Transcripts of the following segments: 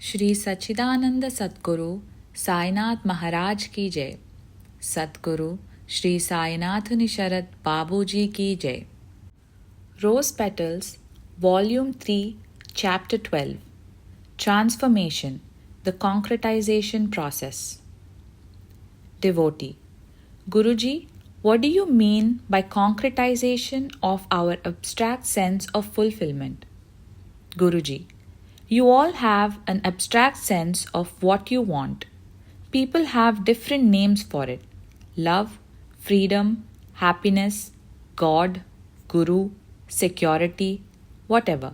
श्री सच्चिदानंद सद्गुरु साईनाथ महाराज की जय। सद्गुरु श्री साईनाथ निशरत बाबूजी की जय। RosePetals, Volume 3, Chapter 12, Transformation, the Concretization Process. Devotee: Guruji, what do you mean by concretization of our abstract sense of fulfillment? Guruji: you all have an abstract sense of what you want. People have different names for it: love, freedom, happiness, God, Guru, security, whatever.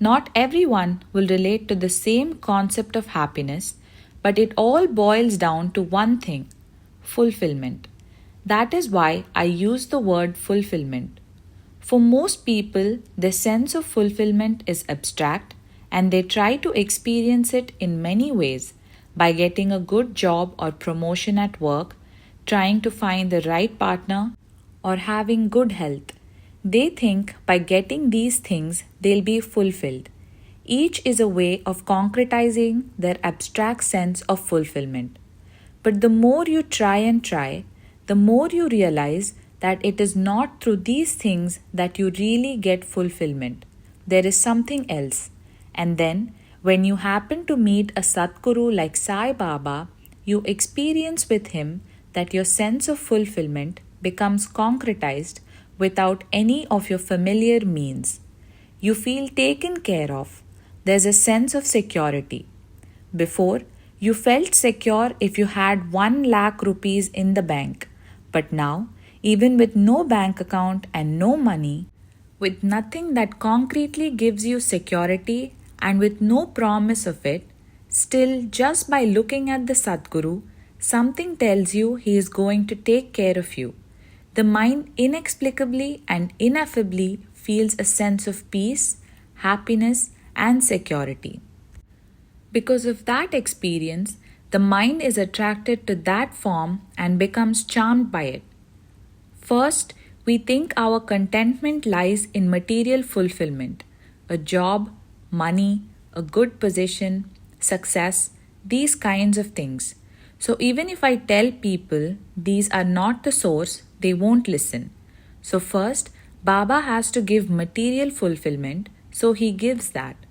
Not everyone will relate to the same concept of happiness, but it all boils down to one thing: fulfillment. That is why I use the word fulfillment. For most people, the sense of fulfillment is abstract, and they try to experience it in many ways: by getting a good job or promotion at work, trying to find the right partner, or having good health. They think by getting these things they'll be fulfilled. Each is a way of concretizing their abstract sense of fulfillment. But the more you try, the more you realize that it is not through these things that you really get fulfillment. There is something else. And then, when you happen to meet a Satguru like Sai Baba, you experience with him that your sense of fulfillment becomes concretized without any of your familiar means. You feel taken care of. There's a sense of security. Before, you felt secure if you had 1 lakh rupees in the bank. But now, even with no bank account and no money, with nothing that concretely gives you security and with no promise of it, still just by looking at the Sadguru, something tells you he is going to take care of you. The mind inexplicably and ineffably feels a sense of peace, happiness, and security. Because of that experience, the mind is attracted to that form and becomes charmed by it. First, we think our contentment lies in material fulfillment: a job, money, a good position, success, these kinds of things. So even if I tell people these are not the source, they won't listen. So first, Baba has to give material fulfillment, so he gives that.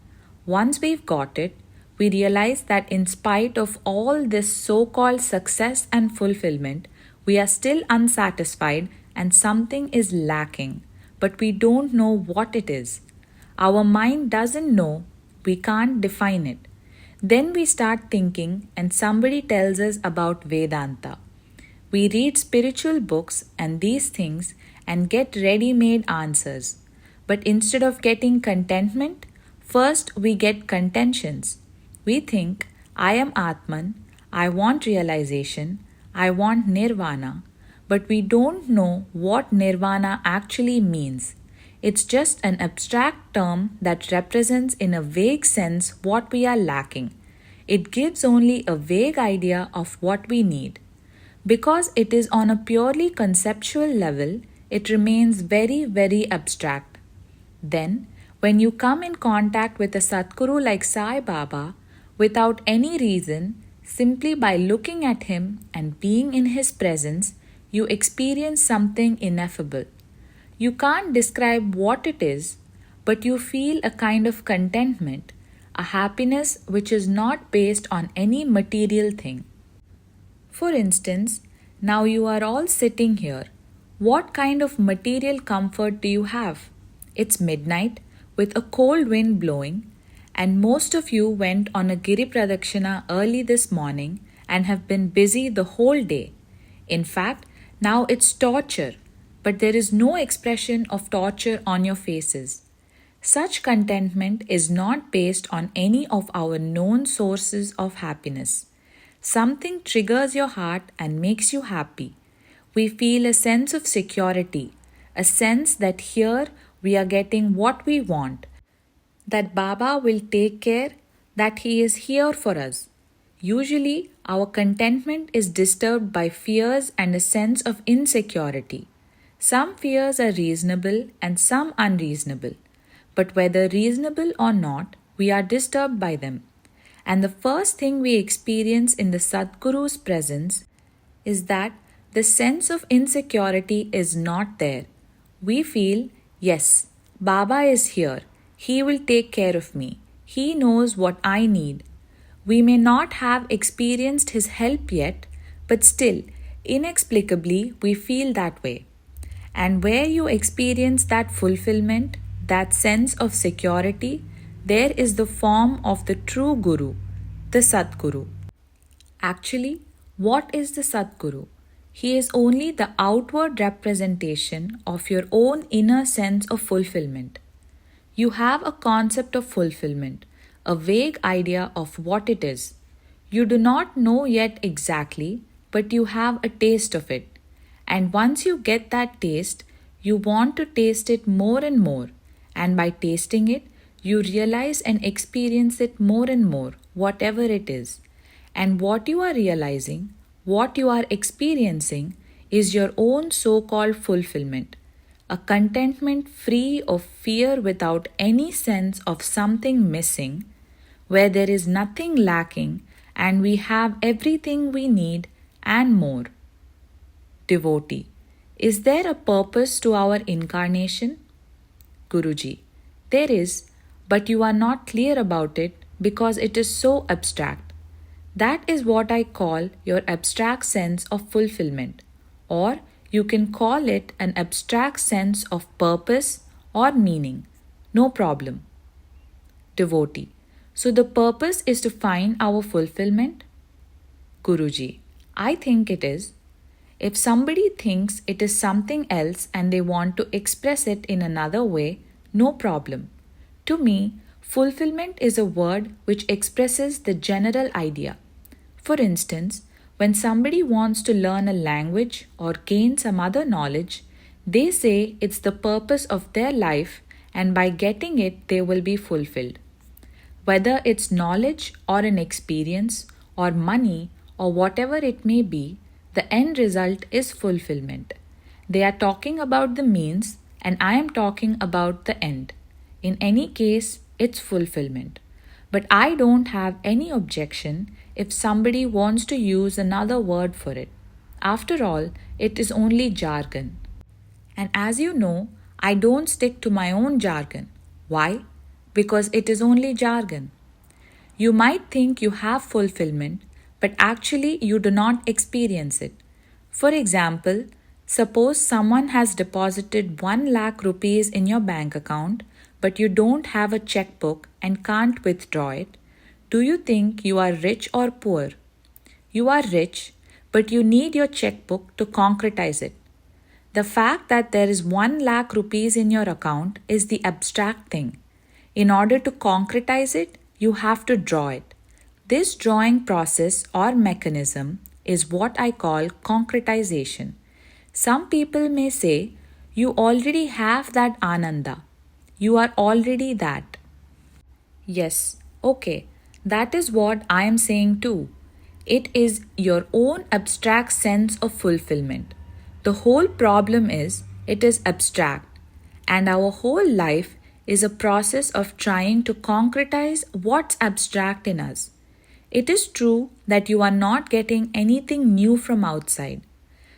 Once we've got it, we realize that in spite of all this so-called success and fulfillment, we are still unsatisfied and something is lacking, but we don't know what it is. Our mind doesn't know, we can't define it. Then we start thinking and somebody tells us about Vedanta. We read spiritual books and these things and get ready-made answers. But instead of getting contentment, first we get contentions. We think, I am Atman, I want realization, I want nirvana, but we don't know what nirvana actually means. It's just an abstract term that represents in a vague sense what we are lacking. It gives only a vague idea of what we need. Because it is on a purely conceptual level, it remains very, very abstract. Then, when you come in contact with a Satguru like Sai Baba, without any reason, simply by looking at him and being in his presence, you experience something ineffable. You can't describe what it is, but you feel a kind of contentment, a happiness which is not based on any material thing. For instance, now you are all sitting here. What kind of material comfort do you have? It's midnight with a cold wind blowing, and most of you went on a Giri Pradakshina early this morning and have been busy the whole day. In fact, now it's torture, but there is no expression of torture on your faces. Such contentment is not based on any of our known sources of happiness. Something triggers your heart and makes you happy. We feel a sense of security, a sense that here we are getting what we want, that Baba will take care, that he is here for us. Usually, our contentment is disturbed by fears and a sense of insecurity. Some fears are reasonable and some unreasonable. But whether reasonable or not, we are disturbed by them. And the first thing we experience in the Sadguru's presence is that the sense of insecurity is not there. We feel, yes, Baba is here. He will take care of me. He knows what I need. We may not have experienced his help yet, but still, inexplicably, we feel that way. And where you experience that fulfillment, that sense of security, there is the form of the true Guru, the Sadguru. Actually, what is the Sadguru? He is only the outward representation of your own inner sense of fulfillment. You have a concept of fulfillment, a vague idea of what it is. You do not know yet exactly, but you have a taste of it. And once you get that taste, you want to taste it more and more. And by tasting it, you realize and experience it more and more, whatever it is. And what you are realizing, what you are experiencing, is your own so called fulfillment. A contentment free of fear without any sense of something missing, where there is nothing lacking and we have everything we need and more. Devotee. Is there a purpose to our incarnation? Guruji. There is, but you are not clear about it because it is so abstract. That is what I call your abstract sense of fulfillment, or you can call it an abstract sense of purpose or meaning. No problem. Devotee. So the purpose is to find our fulfillment? Guruji. I think it is. If somebody thinks it is something else and they want to express it in another way, no problem. To me, fulfillment is a word which expresses the general idea. For instance, when somebody wants to learn a language or gain some other knowledge, they say it's the purpose of their life and by getting it they will be fulfilled. Whether it's knowledge or an experience or money or whatever it may be, the end result is fulfillment. They are talking about the means and I am talking about the end. In any case, it's fulfillment. But I don't have any objection if somebody wants to use another word for it. After all, it is only jargon. And as you know, I don't stick to my own jargon. Why? Because it is only jargon. You might think you have fulfillment, but actually you do not experience it. For example, suppose someone has deposited 1 lakh rupees in your bank account, but you don't have a checkbook and can't withdraw it. Do you think you are rich or poor? You are rich, but you need your checkbook to concretize it. The fact that there is 1 lakh rupees in your account is the abstract thing. In order to concretize it, you have to draw it. This drawing process or mechanism is what I call concretization. Some people may say, you already have that Ananda. You are already that. Yes, okay, that is what I am saying too. It is your own abstract sense of fulfillment. The whole problem is it is abstract, and our whole life is a process of trying to concretize what's abstract in us. It is true that you are not getting anything new from outside.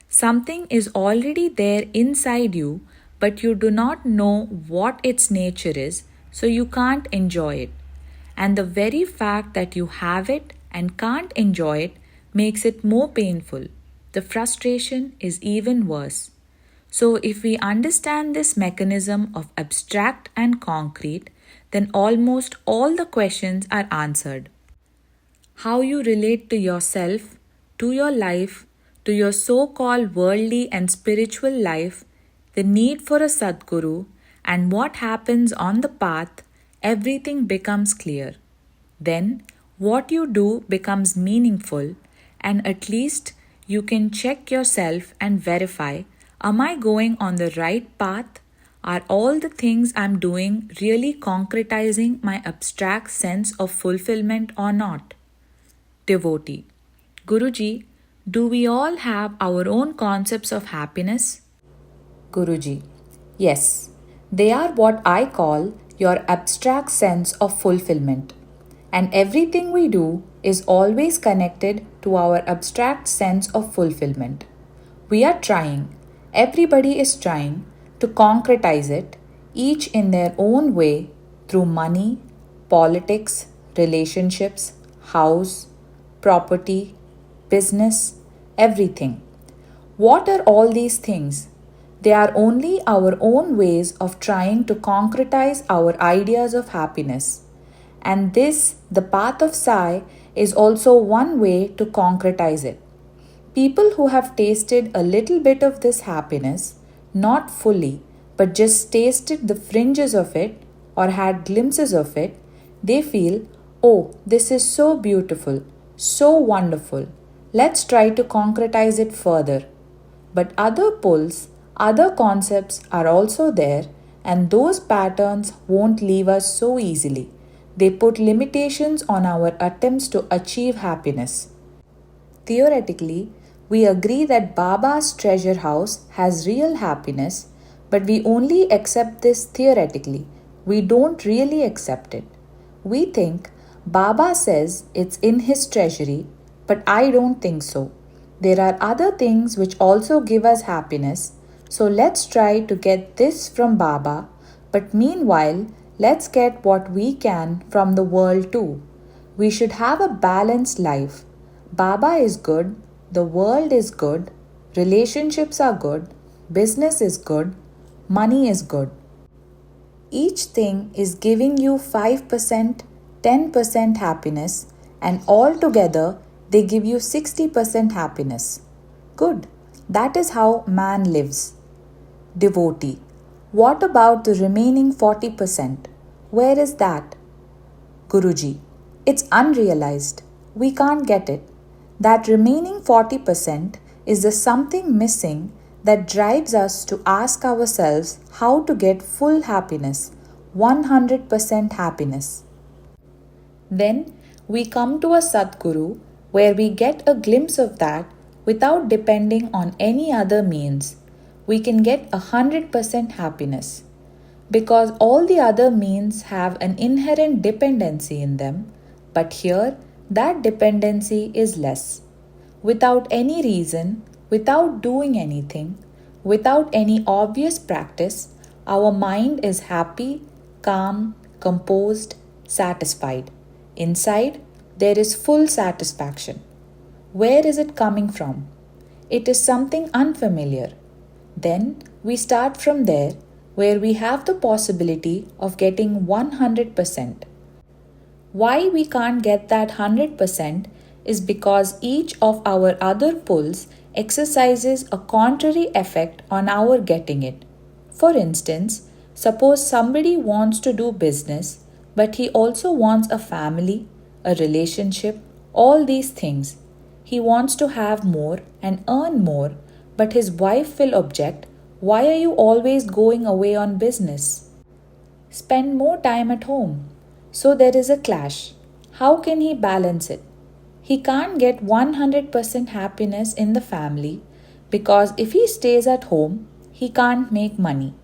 Something is already there inside you, but you do not know what its nature is, so you can't enjoy it. And the very fact that you have it and can't enjoy it makes it more painful. The frustration is even worse. So, if we understand this mechanism of abstract and concrete, then almost all the questions are answered. How you relate to yourself, to your life, to your so called worldly and spiritual life, the need for a Sadguru, and what happens on the path, everything becomes clear. Then, what you do becomes meaningful, and at least you can check yourself and verify, am I going on the right path? Are all the things I'm doing really concretizing my abstract sense of fulfillment or not? Devotee. Guruji, do we all have our own concepts of happiness? Guruji. Yes, they are what I call your abstract sense of fulfillment. and everything we do is always connected to our abstract sense of fulfillment. We are trying, everybody is trying to concretize it, each in their own way through money, politics, relationships, house, property, business, everything. What are all these things? They are only our own ways of trying to concretize our ideas of happiness. And this, the path of Sai, is also one way to concretize it. People who have tasted a little bit of this happiness, not fully, but just tasted the fringes of it or had glimpses of it, they feel, oh, this is so beautiful, so wonderful. Let's try to concretize it further. But other pulls, other concepts are also there, and those patterns won't leave us so easily. They put limitations on our attempts to achieve happiness. Theoretically, we agree that Baba's treasure house has real happiness, but we only accept this theoretically. We don't really accept it. We think Baba says it's in his treasury, but I don't think so. There are other things which also give us happiness, so let's try to get this from Baba, but meanwhile, let's get what we can from the world too. We should have a balanced life. Baba is good, the world is good, relationships are good, business is good, money is good. Each thing is giving you 5%, 10% happiness, and altogether they give you 60% happiness. Good. That is how man lives. Devotee. What about the remaining 40%? Where is that? Guruji. It's unrealized. We can't get it. That remaining 40% is the something missing that drives us to ask ourselves how to get full happiness, 100% happiness. Then we come to a Sadguru where we get a glimpse of that without depending on any other means. We can get 100% happiness. Because all the other means have an inherent dependency in them, but here that dependency is less. Without any reason, without doing anything, without any obvious practice, our mind is happy, calm, composed, satisfied. Inside, there is full satisfaction. Where is it coming from? It is something unfamiliar. Then we start from there, where we have the possibility of getting 100%. Why we can't get that 100% is because each of our other pulls exercises a contrary effect on our getting it. For instance, suppose somebody wants to do business, but he also wants a family, a relationship, all these things. He wants to have more and earn more, but his wife will object, why are you always going away on business? Spend more time at home. So there is a clash. How can he balance it? He can't get 100% happiness in the family because if he stays at home, he can't make money.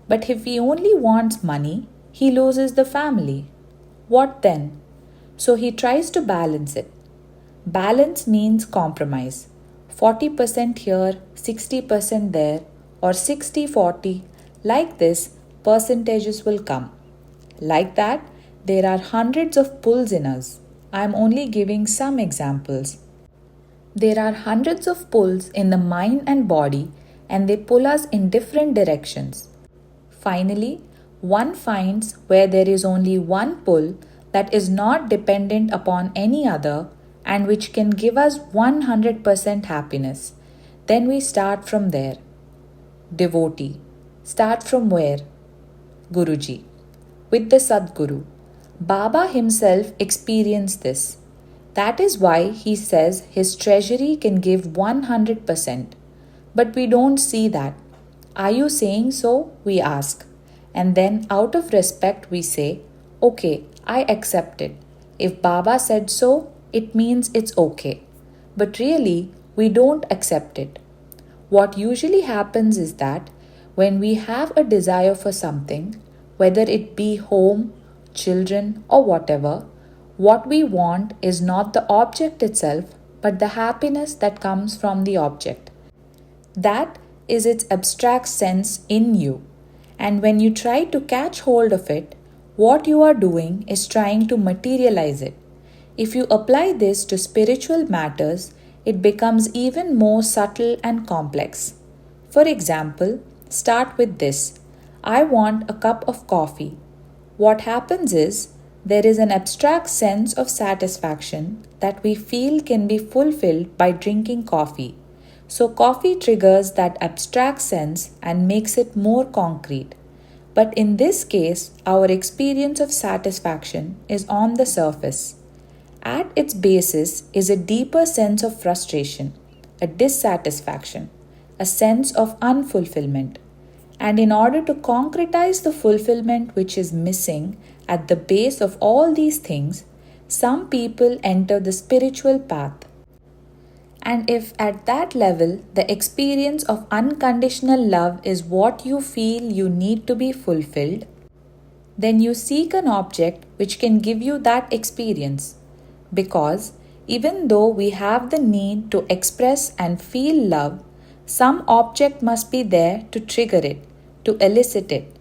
But if he only wants money, he loses the family. What then? So he tries to balance it. Balance means compromise. 40% here, 60% there, or 60-40. Like this, percentages will come. Like that, there are hundreds of pulls in us. I am only giving some examples. There are hundreds of pulls in the mind and body, and they pull us in different directions. Finally, one finds where there is only one pull that is not dependent upon any other and which can give us 100% happiness. Then we start from there. Devotee. Start from where? Guruji. With the Sadguru. Baba himself experienced this. That is why he says his treasury can give 100%. But we don't see that. Are you saying so? We ask. And then out of respect we say, okay, I accept it. If Baba said so, it means it's okay. But really, we don't accept it. What usually happens is that when we have a desire for something, whether it be home, children, or whatever, What we want is not the object itself, but the happiness that comes from the object. That is its abstract sense in you. And when you try to catch hold of it, what you are doing is trying to materialize it. If you apply this to spiritual matters, it becomes even more subtle and complex. For example, start with this: I want a cup of coffee. What happens is, there is an abstract sense of satisfaction that we feel can be fulfilled by drinking coffee. So, coffee triggers that abstract sense and makes it more concrete. But in this case, our experience of satisfaction is on the surface. At its basis is a deeper sense of frustration, a dissatisfaction, a sense of unfulfillment. And in order to concretize the fulfillment which is missing at the base of all these things, some people enter the spiritual path. And if at that level the experience of unconditional love is what you feel you need to be fulfilled, then you seek an object which can give you that experience. Because even though we have the need to express and feel love, some object must be there to trigger it, to elicit it.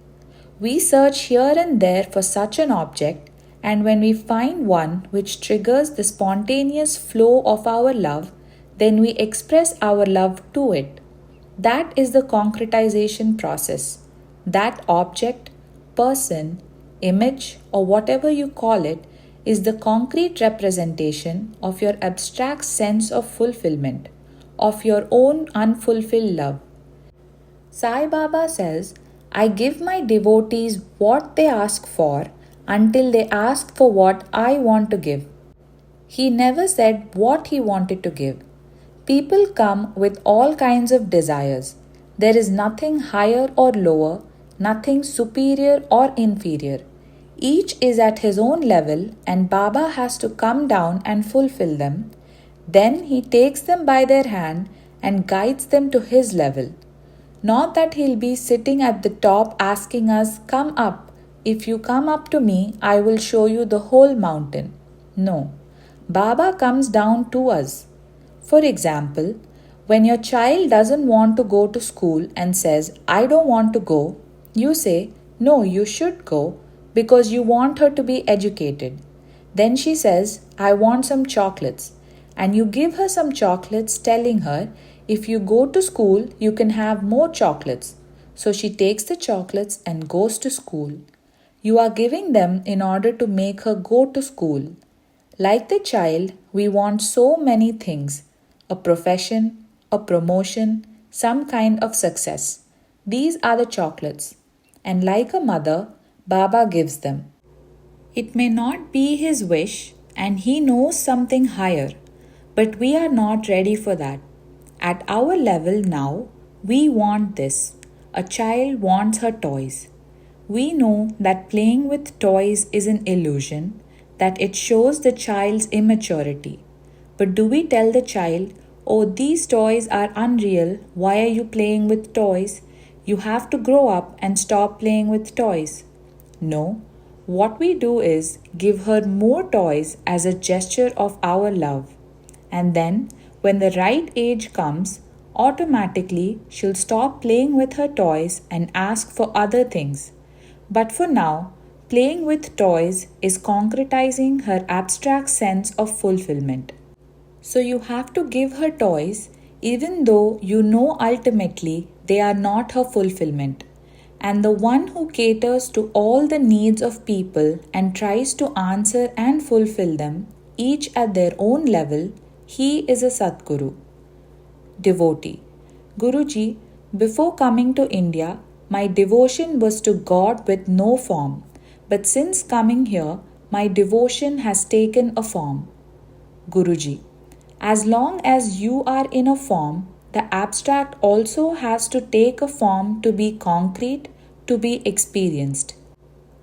We search here and there for such an object, and when we find one which triggers the spontaneous flow of our love, then we express our love to it. That is the concretization process. That object, person, image, or whatever you call it, is the concrete representation of your abstract sense of fulfillment, of your own unfulfilled love. Sai Baba says, I give my devotees what they ask for until they ask for what I want to give. He never said what he wanted to give. People come with all kinds of desires. There is nothing higher or lower, nothing superior or inferior. Each is at his own level, and Baba has to come down and fulfill them. Then he takes them by their hand and guides them to his level. Not that he'll be sitting at the top asking us, come up. If you come up to me, I will show you the whole mountain. No. Baba comes down to us. For example, when your child doesn't want to go to school and says, I don't want to go, you say, no, you should go because you want her to be educated. Then she says, I want some chocolates. And you give her some chocolates, telling her, if you go to school, you can have more chocolates. So she takes the chocolates and goes to school. You are giving them in order to make her go to school. Like the child, we want so many things: a profession, a promotion, some kind of success. These are the chocolates. And like a mother, Baba gives them. It may not be his wish, and he knows something higher, but we are not ready for that. At our level now, we want this. A child wants her toys. We know that playing with toys is an illusion, that it shows the child's immaturity. But do we tell the child, oh, these toys are unreal, why are you playing with toys? You have to grow up and stop playing with toys. No, what we do is give her more toys as a gesture of our love. And then, when the right age comes, automatically she'll stop playing with her toys and ask for other things. But for now, playing with toys is concretizing her abstract sense of fulfillment. So you have to give her toys even though you know ultimately they are not her fulfillment. And the one who caters to all the needs of people and tries to answer and fulfill them, each at their own level, he is a Satguru. Devotee. Guruji, before coming to India, my devotion was to God with no form. But since coming here, my devotion has taken a form. Guruji. As long as you are in a form, the abstract also has to take a form to be concrete, to be experienced.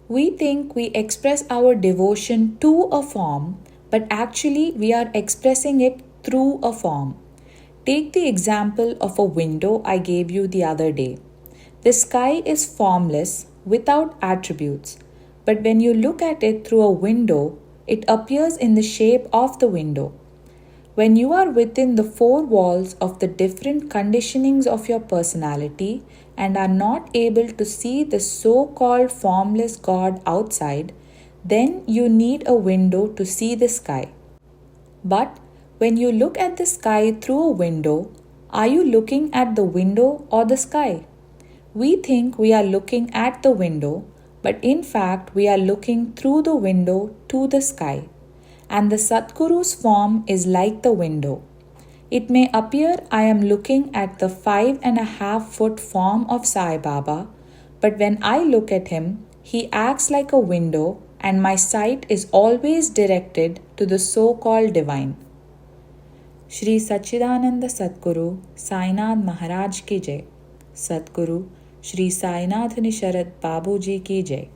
We think we express our devotion to a form, but actually we are expressing it through a form. Take the example of a window I gave you the other day. The sky is formless, without attributes, but when you look at it through a window, It appears in the shape of the window. When you are within the four walls of the different conditionings of your personality and are not able to see the so called formless God outside, then you need a window to see the sky. But when you look at the sky through a window, are you looking at the window or the sky? We think we are looking at the window, but in fact we are looking through the window to the sky. And the Sadguru's form is like the window. It may appear I am looking at the 5.5-foot form of Sai Baba, but when I look at him, he acts like a window and my sight is always directed to the so-called divine. Shri Sachidananda Sadguru Sainath Maharaj ki Jai. Sadguru Shri Sainath Nisharat Babuji ki Jai.